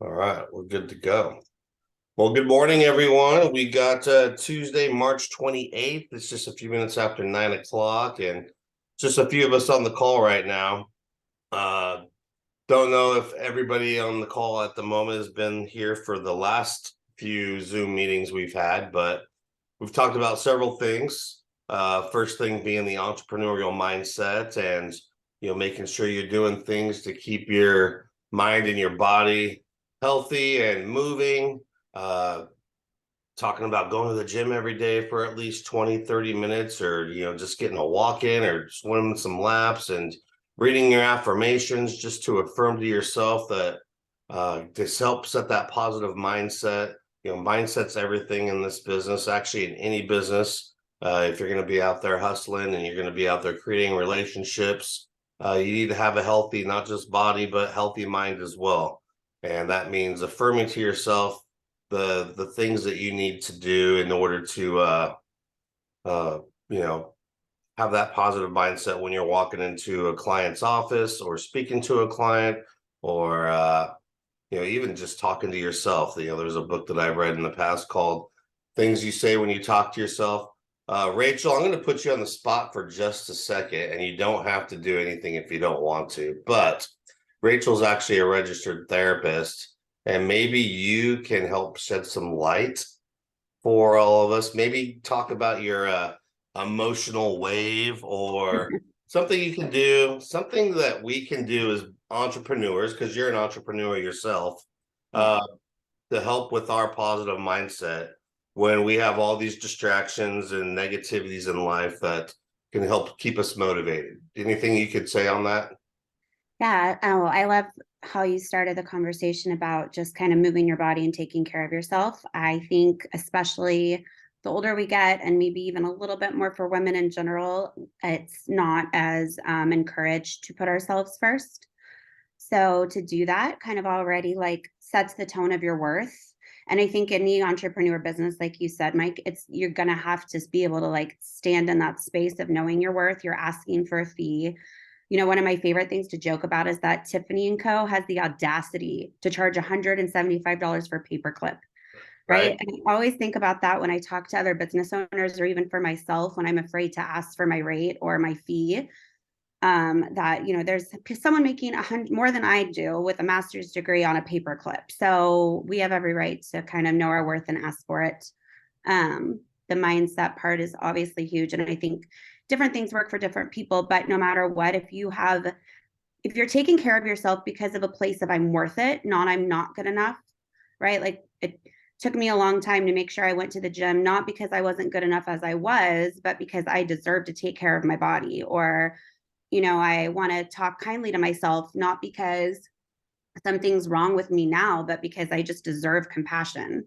All right, we're good to go. Well, good morning, everyone. We got Tuesday, March 28th. It's just a few minutes after 9 o'clock, and just a few of us on the call right now. Uh, don't know if everybody on the call at the moment has been here for the last few Zoom meetings we've had, but we've talked about several things. First thing being the entrepreneurial mindset and making sure you're doing things to keep your mind and your body healthy and moving. Uh, Talking about going to the gym every day for at least 20, 30 minutes, or just getting a walk in or swimming some laps and reading your affirmations just to affirm to yourself that this helps set that positive mindset. Mindset's everything in this business, actually in any business. If you're going to be out there hustling and you're going to be out there creating relationships, you need to have a healthy, not just body, but healthy mind as well. And that means affirming to yourself the things that you need to do in order to uh you know have that positive mindset when you're walking into a client's office or speaking to a client, or even just talking to yourself. There's a book that I've read in the past called Things You Say When You Talk to Yourself. Rachel, I'm going to put you on the spot for just a second, and you don't have to do anything if you don't want to, but Rachel's actually a registered therapist, and maybe you can help shed some light for all of us. Maybe talk about your emotional wave, or something you can do, something that we can do as entrepreneurs, because you're an entrepreneur yourself, Yeah. uh, to help with our positive mindset when we have all these distractions and negativities in life that can help keep us motivated. Anything you could say on that? Yeah. Oh, I love how you started the conversation about just kind of moving your body and taking care of yourself. I think, especially the older we get, and maybe even a little bit more for women in general, it's not as encouraged to put ourselves first. So to do that kind of already like sets the tone of your worth. And I think any entrepreneur business, like you said, Mike, it's you're gonna have to be able to like stand in that space of knowing your worth. You're asking for a fee. One of my favorite things to joke about is that Tiffany and Co. has the audacity to charge $175 for paperclip, right? Right. And I always think about that when I talk to other business owners or even for myself when I'm afraid to ask for my rate or my fee. That there's someone making more than I do with a master's degree on a paperclip. So we have every right to kind of know our worth and ask for it. The mindset part is obviously huge. And I think different things work for different people, but no matter what, if you're taking care of yourself because of a place of I'm worth it, not I'm not good enough, right? Like it took me a long time to make sure I went to the gym, not because I wasn't good enough as I was, but because I deserve to take care of my body, or I want to talk kindly to myself, not because something's wrong with me now, but because I just deserve compassion.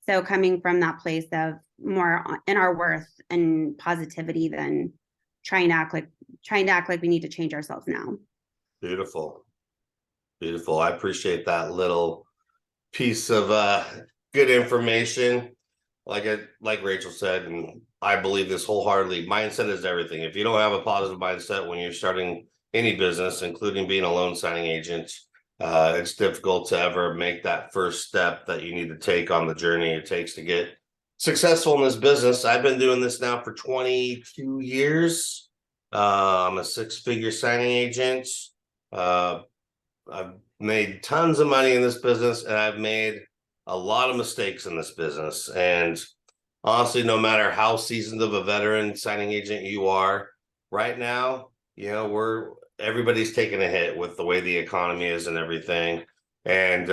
So coming from that place of more in our worth and positivity than trying to act like we need to change ourselves now. Beautiful. Beautiful. I appreciate that little piece of good information. Like Rachel said, and I believe this wholeheartedly. Mindset is everything. If you don't have a positive mindset when you're starting any business, including being a loan signing agent, it's difficult to ever make that first step that you need to take on the journey it takes to get successful in this business. I've been doing this now for 22 years. I'm a six-figure signing agent. Uh, I've made tons of money in this business, and I've made a lot of mistakes in this business. And honestly, no matter how seasoned of a veteran signing agent you are, right now, we're everybody's taking a hit with the way the economy is and everything. And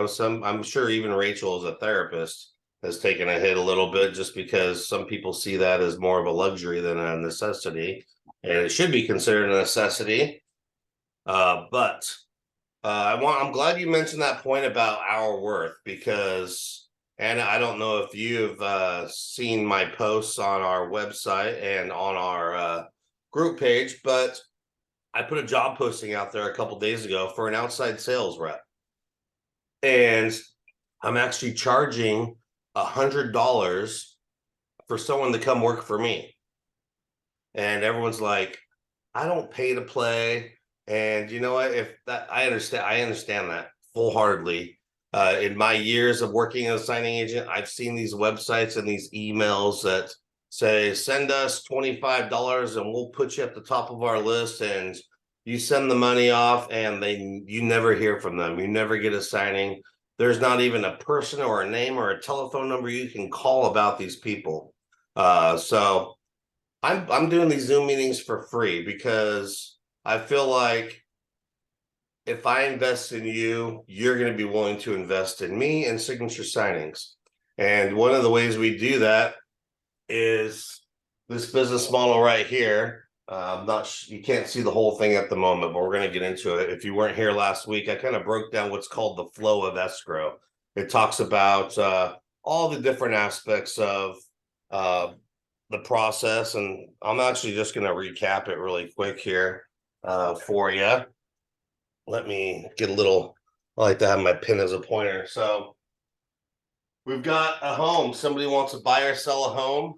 some I'm sure even Rachel as a therapist has taken a hit a little bit, just because some people see that as more of a luxury than a necessity. And it should be considered a necessity. But I'm glad you mentioned that point about our worth, because, and I don't know if you've seen my posts on our website and on our group page, but I put a job posting out there a couple days ago for an outside sales rep, and I'm actually charging $100 for someone to come work for me. And everyone's like, I don't pay to play. And you know what? If that, I understand that full heartedly. In my years of working as a signing agent, I've seen these websites and these emails that say, send us $25 and we'll put you at the top of our list, and you send the money off and you never hear from them. You never get a signing. There's not even a person or a name or a telephone number you can call about these people. So I'm doing these Zoom meetings for free because I feel like if I invest in you, you're going to be willing to invest in me and Signature Signings. And one of the ways we do that is this business model right here. You can't see the whole thing at the moment, but we're going to get into it. If you weren't here last week, I kind of broke down what's called the flow of escrow. It talks about all the different aspects of the process, and I'm actually just going to recap it really quick here for you. Let me get a little, I like to have my pin as a pointer. So we've got a home. Somebody wants to buy or sell a home.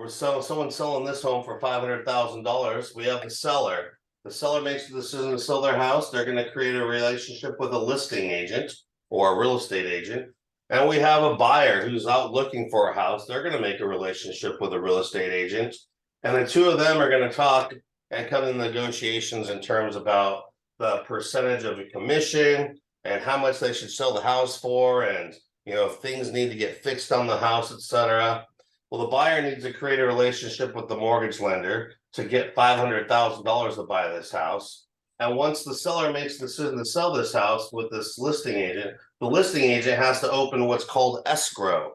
Someone's selling this home for $500,000. We have the seller. The seller makes the decision to sell their house. They're going to create a relationship with a listing agent or a real estate agent. And we have a buyer who's out looking for a house. They're going to make a relationship with a real estate agent. And the two of them are going to talk and come in negotiations in terms about the percentage of a commission and how much they should sell the house for, and if things need to get fixed on the house, etc. Well, the buyer needs to create a relationship with the mortgage lender to get $500,000 to buy this house. And once the seller makes the decision to sell this house with this listing agent, the listing agent has to open what's called escrow.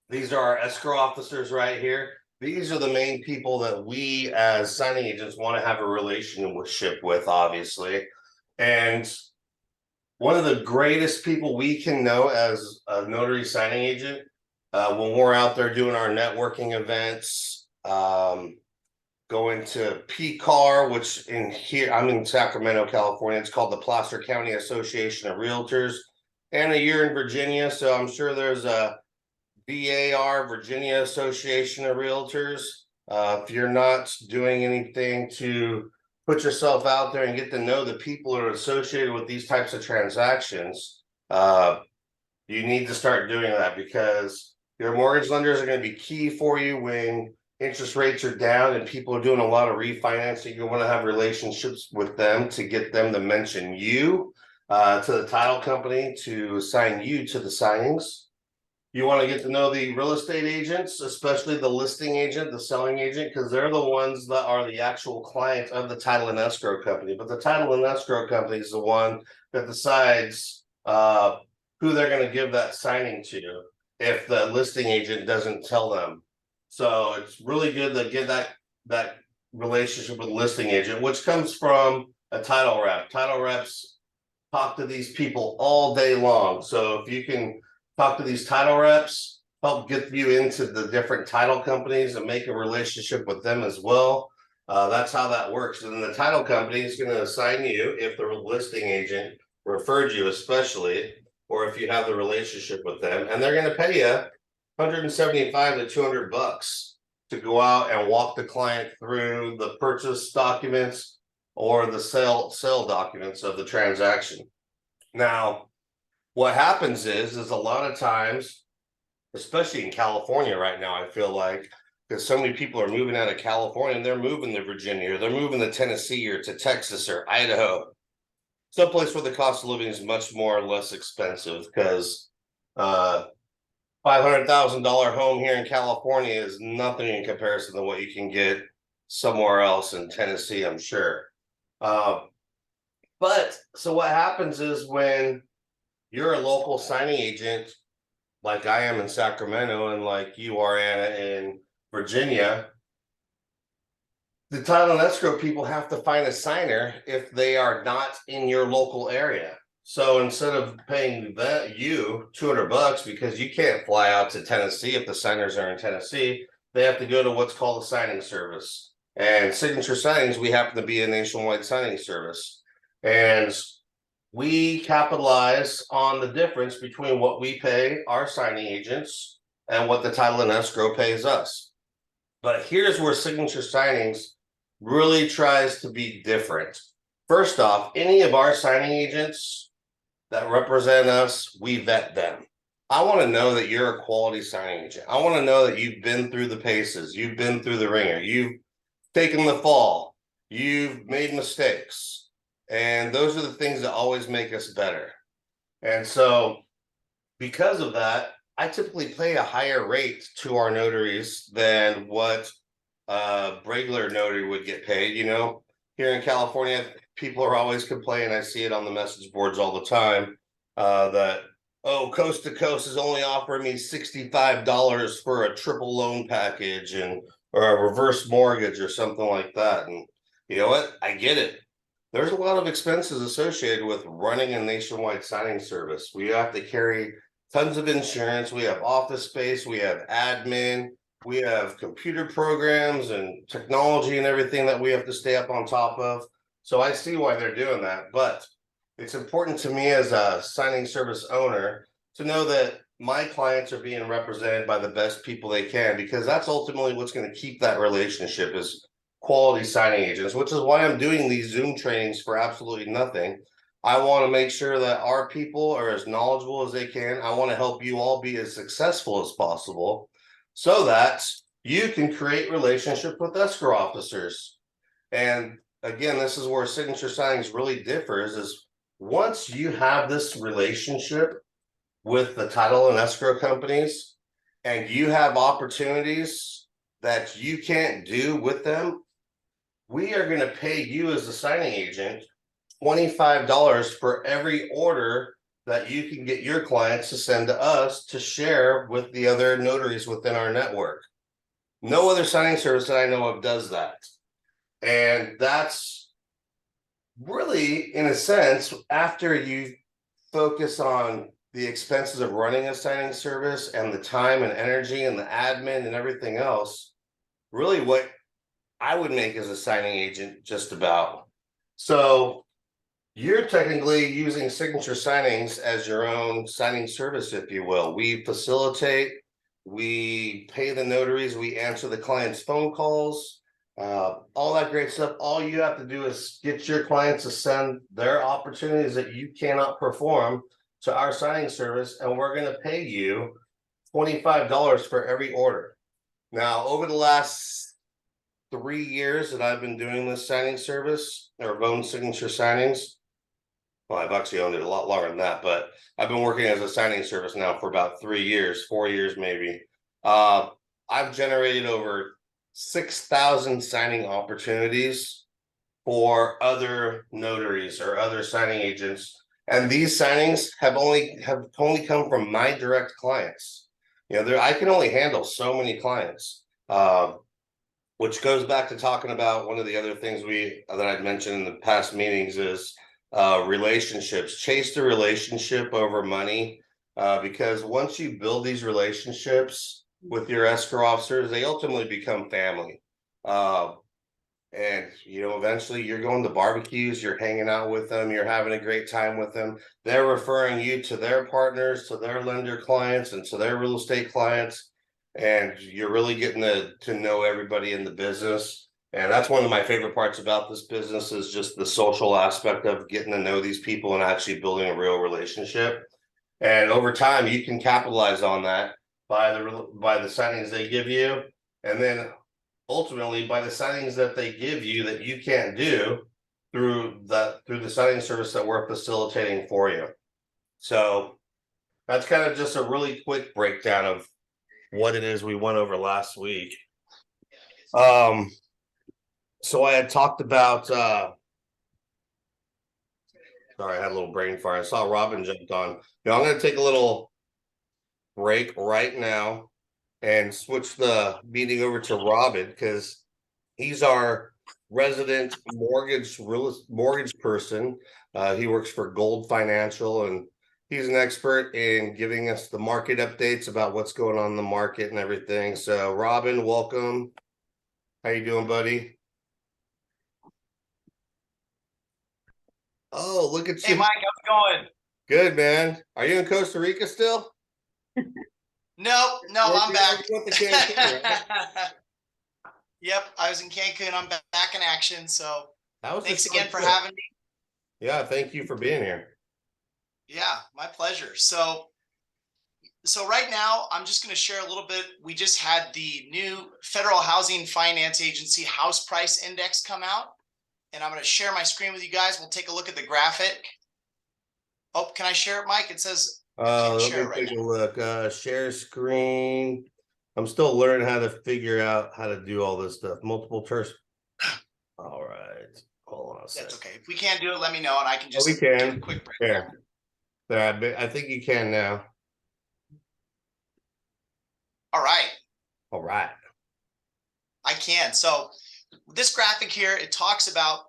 These are our escrow officers right here. These are the main people that we as signing agents want to have a relationship with, obviously. And one of the greatest people we can know as a notary signing agent, when we're out there doing our networking events, going to PCAR, which I'm in Sacramento, California. It's called the Placer County Association of Realtors. And you're in Virginia, so I'm sure there's a VAR, Virginia Association of Realtors. If you're not doing anything to put yourself out there and get to know the people that are associated with these types of transactions, you need to start doing that, because your mortgage lenders are going to be key for you when interest rates are down and people are doing a lot of refinancing. You want to have relationships with them to get them to mention you to the title company to assign you to the signings. You want to get to know the real estate agents, especially the listing agent, the selling agent, because they're the ones that are the actual client of the title and escrow company. But the title and escrow company is the one that decides who they're going to give that signing to if the listing agent doesn't tell them. So it's really good to get that relationship with the listing agent, which comes from a title rep. Title reps talk to these people all day long. So if you can talk to these title reps, help get you into the different title companies and make a relationship with them as well. That's how that works. And the title company is going to assign you, if the listing agent referred you especially, or if you have the relationship with them, and they're going to pay you $175 to $200 to go out and walk the client through the purchase documents or the sale documents of the transaction. Now, what happens is a lot of times, especially in California right now, I feel like, because so many people are moving out of California and they're moving to Virginia, or they're moving to Tennessee or to Texas or Idaho, someplace where the cost of living is much more or less expensive, because $500,000 home here in California is nothing in comparison to what you can get somewhere else in Tennessee, I'm sure. But so what happens is, when you're a local signing agent, like I am in Sacramento and like you are, Anna, in Virginia, the title and escrow people have to find a signer if they are not in your local area. So instead of paying you $200 because you can't fly out to Tennessee if the signers are in Tennessee, they have to go to what's called a signing service. And Signature Signings, we happen to be a nationwide signing service. And we capitalize on the difference between what we pay our signing agents and what the title and escrow pays us. But here's where Signature Signings really tries to be different. First off, any of our signing agents that represent us, we vet them. I want to know that you're a quality signing agent. I want to know that you've been through the paces, you've been through the ringer, you've taken the fall, you've made mistakes. And those are the things that always make us better. And so, because of that, I typically pay a higher rate to our notaries than what a regular notary would get paid. Here in California, people are always complaining. I see it on the message boards all the time, that, oh, Coast to Coast is only offering me $65 for a triple loan package or a reverse mortgage or something like that. And you know what? I get it. There's a lot of expenses associated with running a nationwide signing service. We have to carry tons of insurance. We have office space. We have admin. We have computer programs and technology and everything that we have to stay up on top of. So I see why they're doing that. But it's important to me as a signing service owner to know that my clients are being represented by the best people they can, because that's ultimately what's going to keep that relationship is quality signing agents, which is why I'm doing these Zoom trainings for absolutely nothing. I want to make sure that our people are as knowledgeable as they can. I want to help you all be as successful as possible so that you can create relationship with escrow officers. And again, this is where signature signings really differs, is once you have this relationship with the title and escrow companies and you have opportunities that you can't do with them, we are going to pay you as the signing agent $25 for every order that you can get your clients to send to us to share with the other notaries within our network. No other signing service that I know of does that. And that's really, in a sense, after you focus on the expenses of running a signing service and the time and energy and the admin and everything else, really what I would make as a signing agent just about. So you're technically using signature signings as your own signing service, if you will. We facilitate, we pay the notaries, we answer the client's phone calls, all that great stuff. All you have to do is get your clients to send their opportunities that you cannot perform to our signing service, and we're going to pay you $25 for every order. Now, over the last 3 years that I've been doing this signing service or loan signature signings, well, I've actually owned it a lot longer than that, but I've been working as a signing service now for about 3 years, 4 years maybe. I've generated over 6,000 signing opportunities for other notaries or other signing agents, and these signings have only come from my direct clients. I can only handle so many clients. Which goes back to talking about one of the other things that I'd mentioned in the past meetings is relationships. Chase the relationship over money, because once you build these relationships with your escrow officers, they ultimately become family. And eventually you're going to barbecues, you're hanging out with them, you're having a great time with them. They're referring you to their partners, to their lender clients, and to their real estate clients. And you're really getting to know everybody in the business. And that's one of my favorite parts about this business is just the social aspect of getting to know these people and actually building a real relationship. And over time, you can capitalize on that by the signings they give you, and then ultimately by the signings that they give you that you can't do through the signing service that we're facilitating for you. So that's kind of just a really quick breakdown of what it is we went over last week. So I had talked about sorry, I had a little brain fire. I saw Robin jumped on. I'm going to take a little break right now and switch the meeting over to Robin, because he's our resident mortgage person. He works for Gold Financial, and he's an expert in giving us the market updates about what's going on in the market and everything. So Robin, welcome. How you doing, buddy? Oh, look at Hey, you. Mike, how's it going? Good, man. Are you in Costa Rica still? No, I'm back. You went to Cancun, right? Yep, I was in Cancun. I'm back in action. So That was thanks a again short for trip. having me. Yeah, thank you for being here. Yeah, my pleasure. So right now, I'm just going to share a little bit. We just had the new Federal Housing Finance Agency House Price Index come out, and I'm going to share my screen with you guys. We'll take a look at the graphic. Oh, can I share it, Mike? It says I can't Let share me it right take now. a look. Share screen. I'm still learning how to figure out how to do all this stuff. Multiple turns. All right. Hold on a That's second. okay. If we can't do it, let me know, and I can Oh, we just give a can. quick breakdown. There. There. I think you can now. All right, All right. I can. So this graphic here, it talks about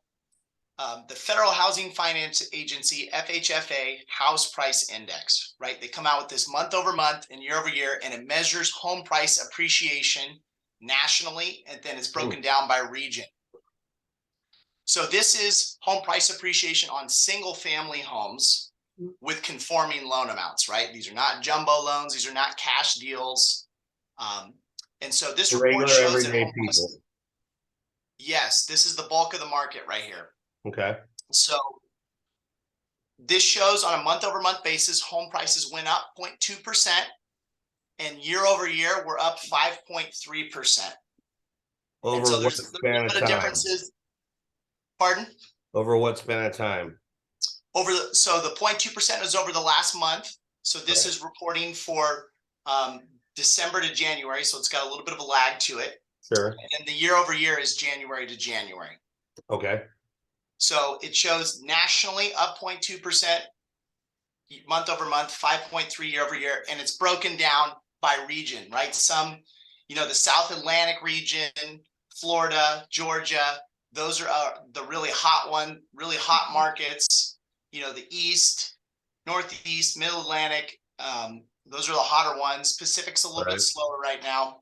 the Federal Housing Finance Agency, FHFA, House Price Index, right? They come out with this month over month and year over year, and it measures home price appreciation nationally, and then it's broken down by region. So this is home price appreciation on single family homes with conforming loan amounts, right? These are not jumbo loans. These are not cash deals. And so this report Regular shows that everyday home people. prices, yes, this is the bulk of the market right here. Okay. So this shows on a month over month basis, home prices went up 0.2%, and year over year, we're up 5.3%. And so Over what there's a span little of bit of time? differences. Pardon? Over what span of time? So the 0.2% is over the last month. So this is reporting for December to January. So it's got a little bit of a lag to it. Sure. And then the year over year is January to January. Okay. So it shows nationally up 0.2%, month over month, 5.3 year over year, and it's broken down by region, right? Some, the South Atlantic region, Florida, Georgia, those are the really hot markets. The East, Northeast, Middle Atlantic, those are the hotter ones. Pacific's a little bit slower right now.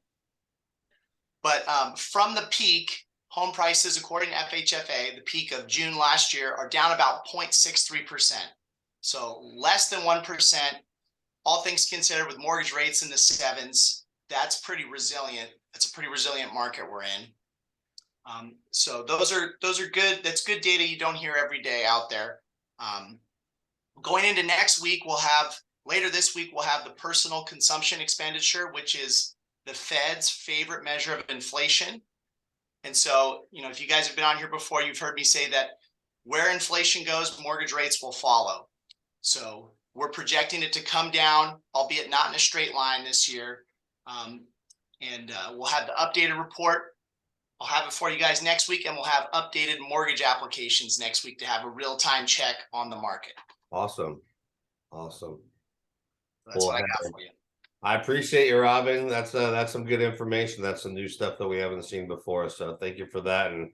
But from the peak, home prices, according to FHFA, the peak of June last year, are down about 0.63%. So less than 1%, all things considered, with mortgage rates in the sevens, that's pretty resilient. That's a pretty resilient market we're in. So those are good. That's good data you don't hear every day out there. Going into next week, later this week, we'll have the personal consumption expenditure, which is the Fed's favorite measure of inflation. And so, if you guys have been on here before, you've heard me say that where inflation goes, mortgage rates will follow. So we're projecting it to come down, albeit not in a straight line this year. We'll have the updated report. I'll have it for you guys next week, and we'll have updated mortgage applications next week to have a real-time check on the market. Awesome. That's what I got for you. I appreciate you, Robin. That's some good information. That's some new stuff that we haven't seen before. So thank you for that. And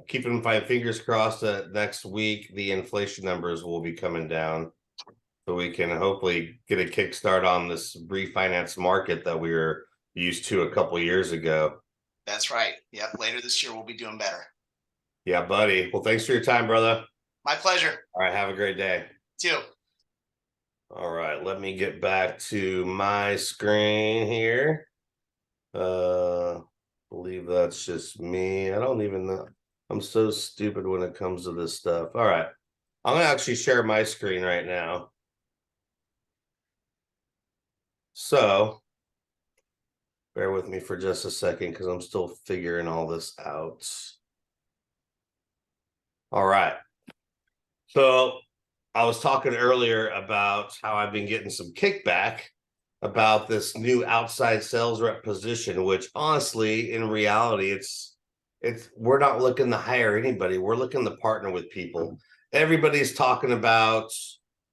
keeping my fingers crossed that next week the inflation numbers will be coming down, so we can hopefully get a kickstart on this refinance market that we were used to a couple years ago. That's right. Yep. Later this year, we'll be doing better. Yeah, buddy. Well, thanks for your time, brother. My pleasure. All right. Have a great day. Too. All right. Let me get back to my screen here. Believe that's just me. I don't even know. I'm so stupid when it comes to this stuff. All right. I'm going to actually share my screen right now. So bear with me for just a second because I'm still figuring all this out. All right. So I was talking earlier about how I've been getting some kickback about this new outside sales rep position, which honestly, in reality, it's we're not looking to hire anybody. We're looking to partner with people. Everybody's talking about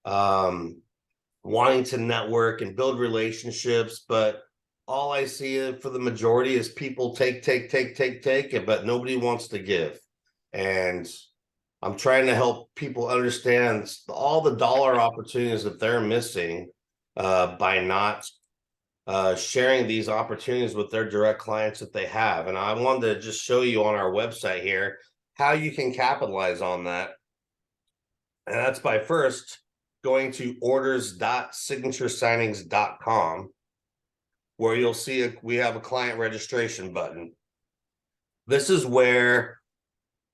wanting to network and build relationships, but all I see for the majority is people take, but nobody wants to give. And I'm trying to help people understand all the dollar opportunities that they're missing by not sharing these opportunities with their direct clients that they have. And I wanted to just show you on our website here how you can capitalize on that. And that's by first going to orders.signaturesignings.com, where you'll see we have a client registration button. This is where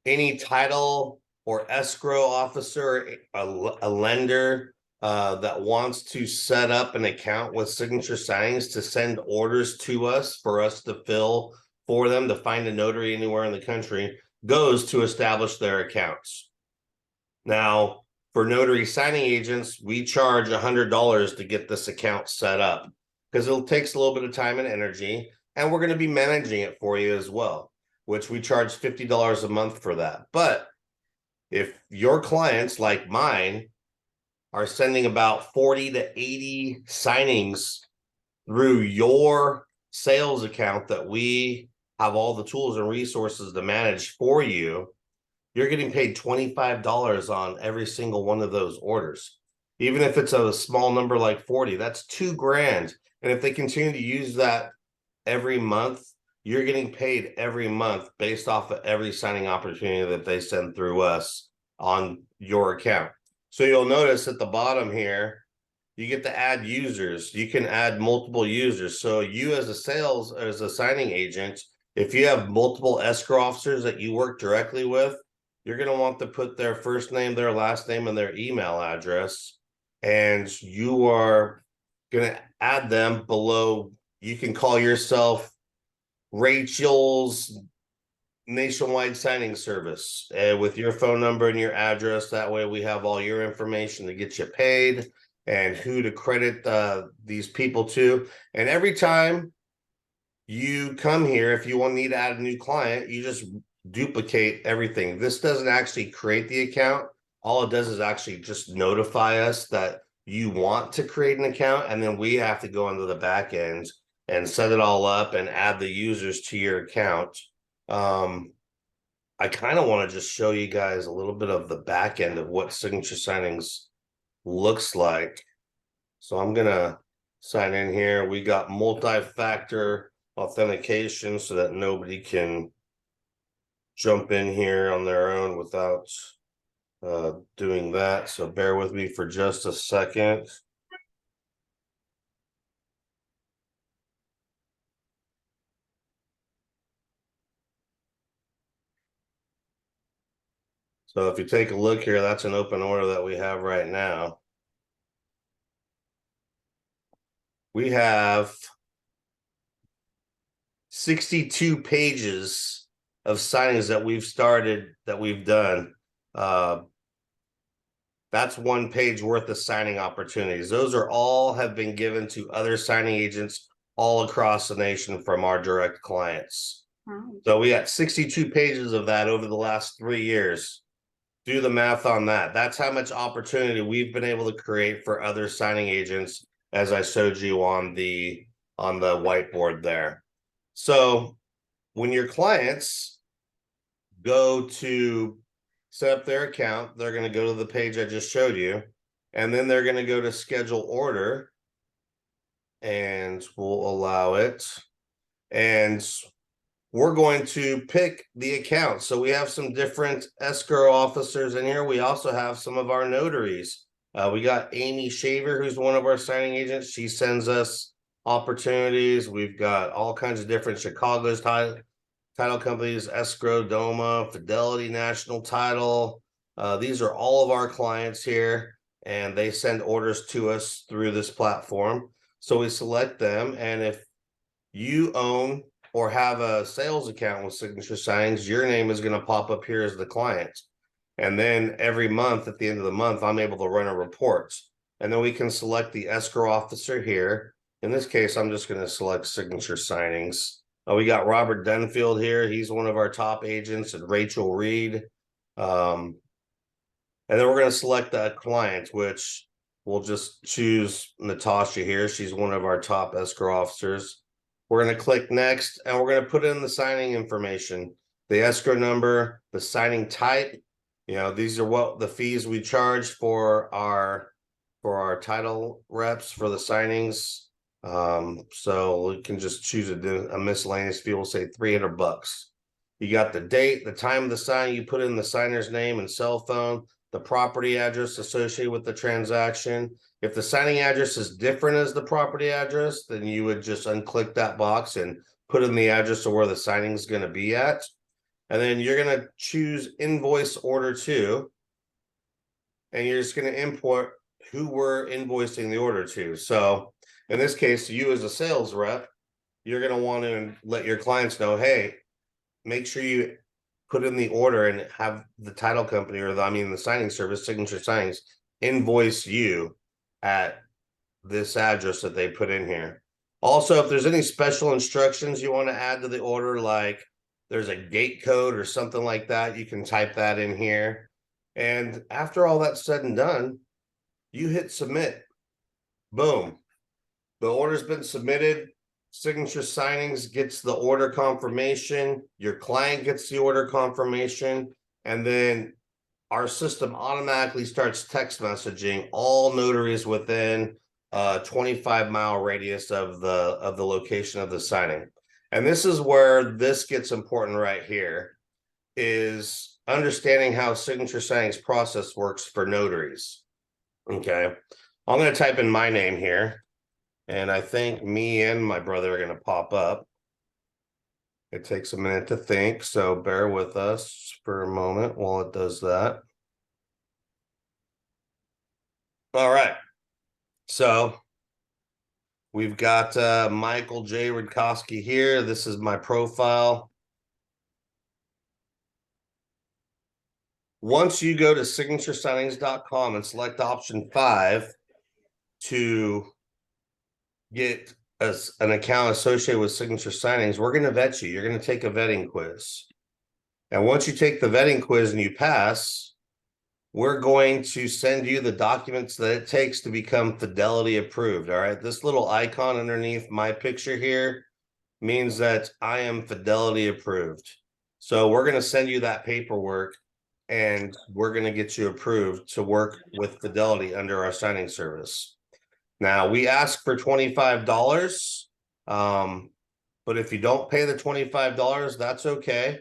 any title or escrow officer, a lender, that wants to set up an account with Signature Signings to send orders to us for us to fill for them to find a notary anywhere in the country goes to establish their accounts. Now, for notary signing agents, we charge $100 to get this account set up because it takes a little bit of time and energy, and we're going to be managing it for you as well, which we charge $50 a month for that. But if your clients like mine are sending about 40 to 80 signings through your sales account that we have all the tools and resources to manage for you, you're getting paid $25 on every single one of those orders. Even if it's a small number like 40, that's $2,000. And if they continue to use that every month, you're getting paid every month based off of every signing opportunity that they send through us on your account. So you'll notice at the bottom here, you get to add users. You can add multiple users. So you as a signing agent, if you have multiple escrow officers that you work directly with, you're going to want to put their first name, their last name, and their email address. And you are going to add them below. You can call yourself Rachel's Nationwide Signing Service with your phone number and your address. That way we have all your information to get you paid and who to credit these people to. And every time you come here, if you need to add a new client, you just duplicate everything. This doesn't actually create the account. All it does is actually just notify us that you want to create an account, and then we have to go into the back end and set it all up and add the users to your account. I kind of want to just show you guys a little bit of the back end of what Signature Signings looks like. So I'm gonna sign in here. We got multi-factor authentication so that nobody can jump in here on their own without doing that. So bear with me for just a second. So if you take a look here, that's an open order that we have right now. We have 62 pages of signings that we've done. That's 1 page worth of signing opportunities. Those are all have been given to other signing agents all across the nation from our direct clients. Wow. So we got 62 pages of that over the last 3 years. Do the math on that. That's how much opportunity we've been able to create for other signing agents, as I showed you on the whiteboard there. So when your clients go to set up their account, they're going to go to the page I just showed you, and then they're going to go to schedule order, and we'll allow it. And we're going to pick the account. So we have some different escrow officers in here. We also have some of our notaries. We got Amy Shaver, who's one of our signing agents. She sends us opportunities. We've got all kinds of different Chicago's title companies, Escrow, Doma, Fidelity, National Title. These are all of our clients here, and they send orders to us through this platform. So we select them, and if you own or have a sales account with Signature Signings, your name is going to pop up here as the client. And then every month, at the end of the month, I'm able to run a report. And then we can select the escrow officer here. In this case, I'm just going to select Signature Signings. We got Robert Dunfield here. He's one of our top agents, and Rachel Reed. And then we're going to select that client, which we'll just choose Natasha here. She's one of our top escrow officers. We're going to click next, and we're going to put in the signing information, the escrow number, the signing type. These are what the fees we charge for our title reps for the signings. So we can just choose a miscellaneous fee. We'll say $300. You got the date, the time of the signing. You put in the signer's name and cell phone, the property address associated with the transaction. If the signing address is different as the property address, then you would just unclick that box and put in the address of where the signing is going to be at. And then you're going to choose invoice order to, and you're just going to import who we're invoicing the order to. So in this case, you as a sales rep, you're going to want to let your clients know, hey, make sure you put in the order and have the title company or the signing service, Signature Signings, invoice you at this address that they put in here. Also, if there's any special instructions you want to add to the order, like there's a gate code or something like that, you can type that in here. And after all that's said and done, you hit submit. Boom. The order's been submitted. Signature Signings gets the order confirmation. Your client gets the order confirmation. And then our system automatically starts text messaging all notaries within a 25-mile radius of the location of the signing. And this is where this gets important right here, is understanding how Signature Signings process works for notaries. Okay, I'm going to type in my name here, and I think me and my brother are going to pop up. It takes a minute to think, so bear with us for a moment while it does that. All right, so we've got Michael J. Rudkowski here. This is my profile. Once you go to signaturesignings.com and select option 5 to get an account associated with Signature Signings, we're going to vet you. You're going to take a vetting quiz. And once you take the vetting quiz and you pass, we're going to send you the documents that it takes to become Fidelity approved. All right. This little icon underneath my picture here means that I am Fidelity approved. So we're going to send you that paperwork and we're going to get you approved to work with Fidelity under our signing service. Now we ask for $25. But if you don't pay the $25, that's okay.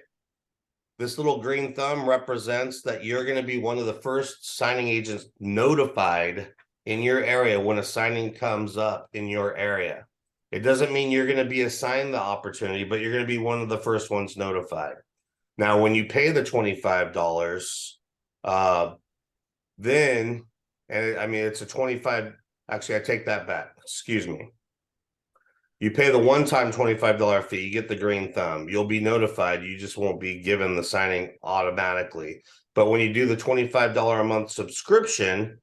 This little green thumb represents that you're going to be one of the first signing agents notified in your area when a signing comes up in your area. It doesn't mean you're going to be assigned the opportunity, but you're going to be one of the first ones notified. Now, when you pay the $25, then, and it's a 25, actually, I take that back. Excuse me. You pay the one-time $25 fee, you get the green thumb. You'll be notified. You just won't be given the signing automatically. But when you do the $25 a month subscription,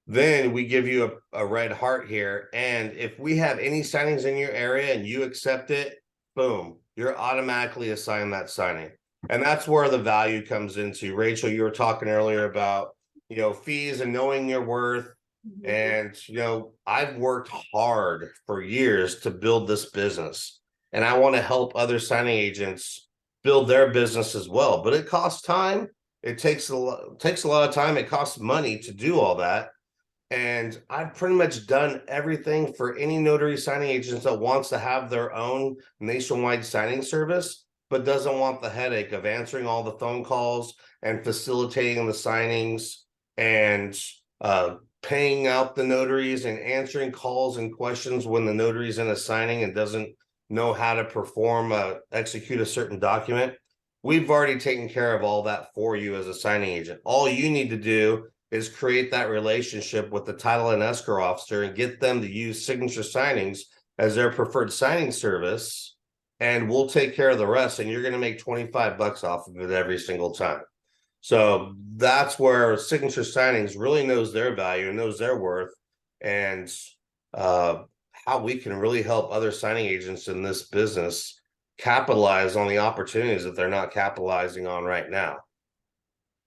then we give you a red heart here. And if we have any signings in your area and you accept it, boom, you're automatically assigned that signing. And that's where the value comes into. Rachel, you were talking earlier about, fees and knowing your worth. And, I've worked hard for years to build this business, and I want to help other signing agents build their business as well. But it costs time. It takes a lot of time. It costs money to do all that. And I've pretty much done everything for any notary signing agents that wants to have their own nationwide signing service, but doesn't want the headache of answering all the phone calls and facilitating the signings and, paying out the notaries and answering calls and questions when the notary's in a signing and doesn't know how to execute a certain document. We've already taken care of all that for you as a signing agent. All you need to do is create that relationship with the title and escrow officer and get them to use Signature Signings as their preferred signing service, and we'll take care of the rest, and you're going to make $25 off of it every single time. So that's where Signature Signings really knows their value and knows their worth, and how we can really help other signing agents in this business capitalize on the opportunities that they're not capitalizing on right now.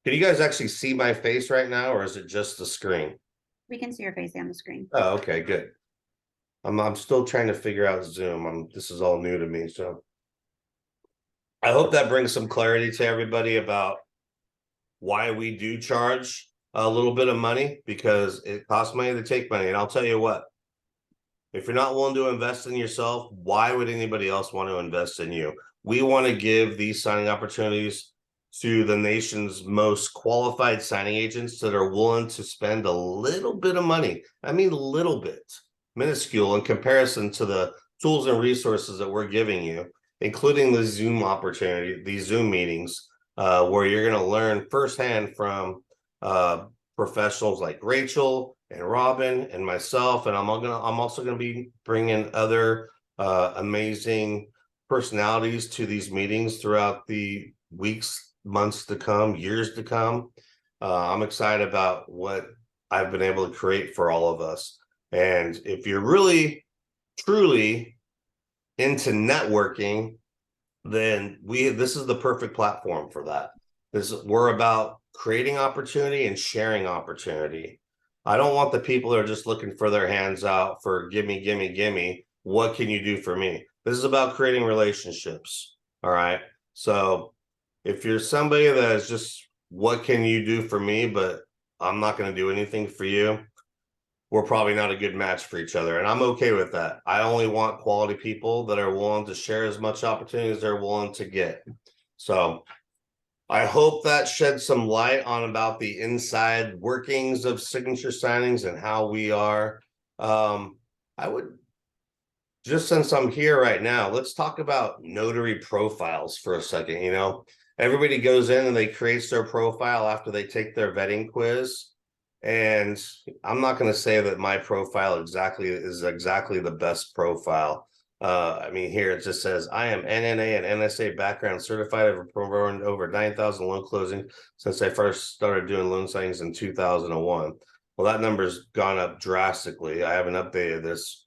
Can you guys actually see my face right now, or is it just the screen? We can see your face on the screen. Oh, okay, good. I'm still trying to figure out Zoom. This is all new to me, so I hope that brings some clarity to everybody about why we do charge a little bit of money, because it costs money to take money. And I'll tell you what, if you're not willing to invest in yourself, why would anybody else want to invest in you? We want to give these signing opportunities to the nation's most qualified signing agents that are willing to spend a little bit of money. I mean, a little bit, minuscule in comparison to the tools and resources that we're giving you, including the Zoom opportunity, these Zoom meetings, where you're going to learn firsthand from professionals like Rachel and Robin and myself, and I'm also gonna be bringing other amazing personalities to these meetings throughout the weeks, months to come, years to come. I'm excited about what I've been able to create for all of us. And if you're really, truly into networking, then this is the perfect platform for that. We're about creating opportunity and sharing opportunity. I don't want the people that are just looking for their hands out for gimme, gimme, gimme. What can you do for me? This is about creating relationships. All right. So if you're somebody that is just, what can you do for me, but I'm not going to do anything for you, we're probably not a good match for each other. And I'm okay with that. I only want quality people that are willing to share as much opportunity as they're willing to get. So I hope that sheds some light on about the inside workings of signature signings and how we are. I would, just since I'm here right now, let's talk about notary profiles for a second. You know, everybody goes in and they create their profile after they take their vetting quiz. And I'm not going to say that my profile is exactly the best profile. I mean, here it just says I am NNA and NSA background certified. I've performed over 9,000 loan closings since I first started doing loan signings in 2001. Well, that number's gone up drastically. I haven't updated this,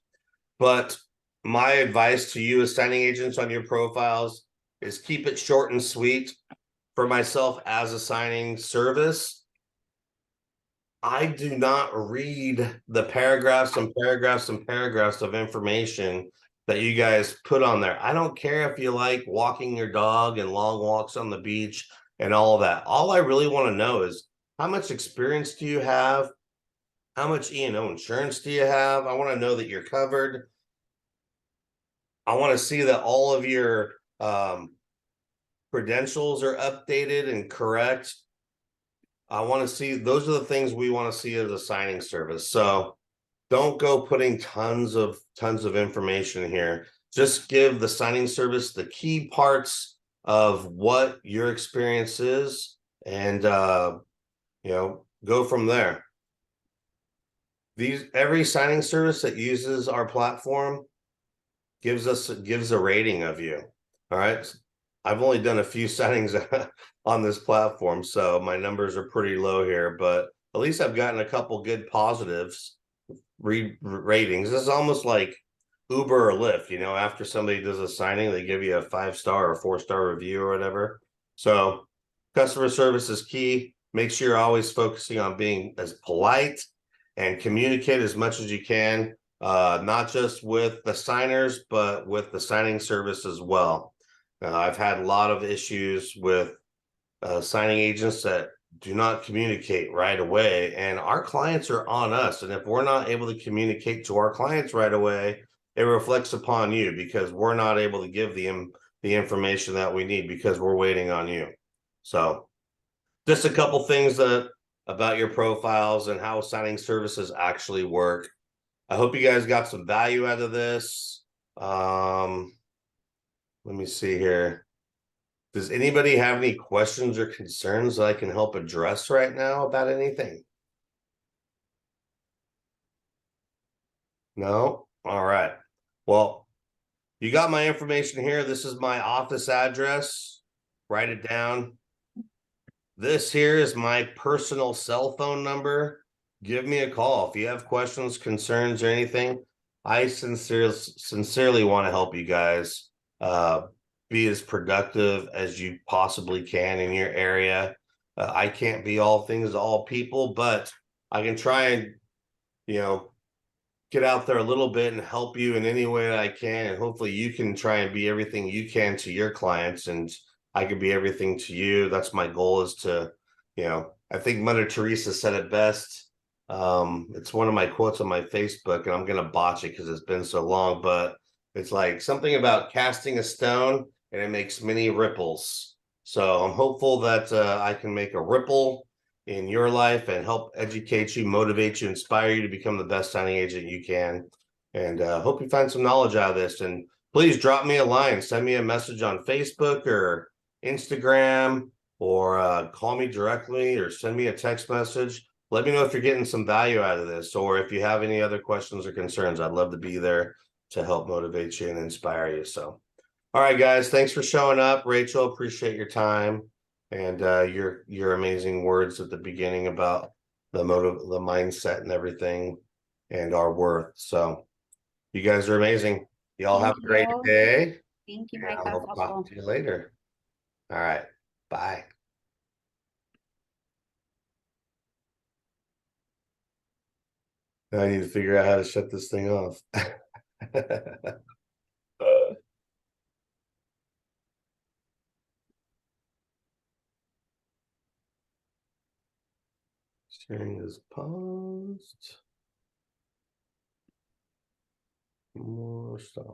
but my advice to you as signing agents on your profiles is keep it short and sweet. For myself as a signing service, I do not read the paragraphs and paragraphs and paragraphs of information that you guys put on there. I don't care if you like walking your dog and long walks on the beach and all of that. All I really want to know is, how much experience do you have? How much E&O insurance do you have? I want to know that you're covered. I want to see that all of your credentials are updated and correct. I want to see, those are the things we want to see as a signing service. So don't go putting tons of information here. Just give the signing service the key parts of what your experience is, and you know, go from there. Every signing service that uses our platform gives a rating of you. All right. I've only done a few signings on this platform, so my numbers are pretty low here, but at least I've gotten a couple good positives ratings. This is almost like Uber or Lyft, you know, after somebody does a signing, they give you a 5-star or 4-star review or whatever. So customer service is key. Make sure you're always focusing on being as polite and communicate as much as you can, not just with the signers, but with the signing service as well. I've had a lot of issues with signing agents that do not communicate right away, and our clients are on us. And if we're not able to communicate to our clients right away, it reflects upon you, because we're not able to give the information that we need because we're waiting on you. So just a couple things about your profiles and how signing services actually work. I hope you guys got some value out of this. Let me see here. Does anybody have any questions or concerns that I can help address right now about anything? No? All right. Well, you got my information here. This is my office address. Write it down. This here is my personal cell phone number. Give me a call if you have questions, concerns, or anything. I sincerely want to help you guys be as productive as you possibly can in your area. I can't be all things to all people, but I can try and, you know, get out there a little bit and help you in any way that I can. And hopefully you can try and be everything you can to your clients, and I can be everything to you. That's my goal, is to, you know, I think Mother Teresa said it best. It's one of my quotes on my Facebook, and I'm going to botch it because it's been so long, but it's like something about casting a stone and it makes many ripples. So I'm hopeful that I can make a ripple in your life and help educate you, motivate you, inspire you to become the best signing agent you can. And hope you find some knowledge out of this. And please drop me a line, send me a message on Facebook or Instagram, or call me directly or send me a text message. let me know if you're getting some value out of this, or if you have any other questions or concerns. I'd love to be there to help motivate you and inspire you. So, all right, guys, thanks for showing up. Rachel, appreciate your time and your amazing words at the beginning about the mindset and everything and our worth. So you guys are amazing. Y'all have a great you. day. Thank you, And Mike. I That's will helpful. talk to you later. All right. Bye. Now I need to figure out how to shut this thing off. Sharing is paused. More stuff.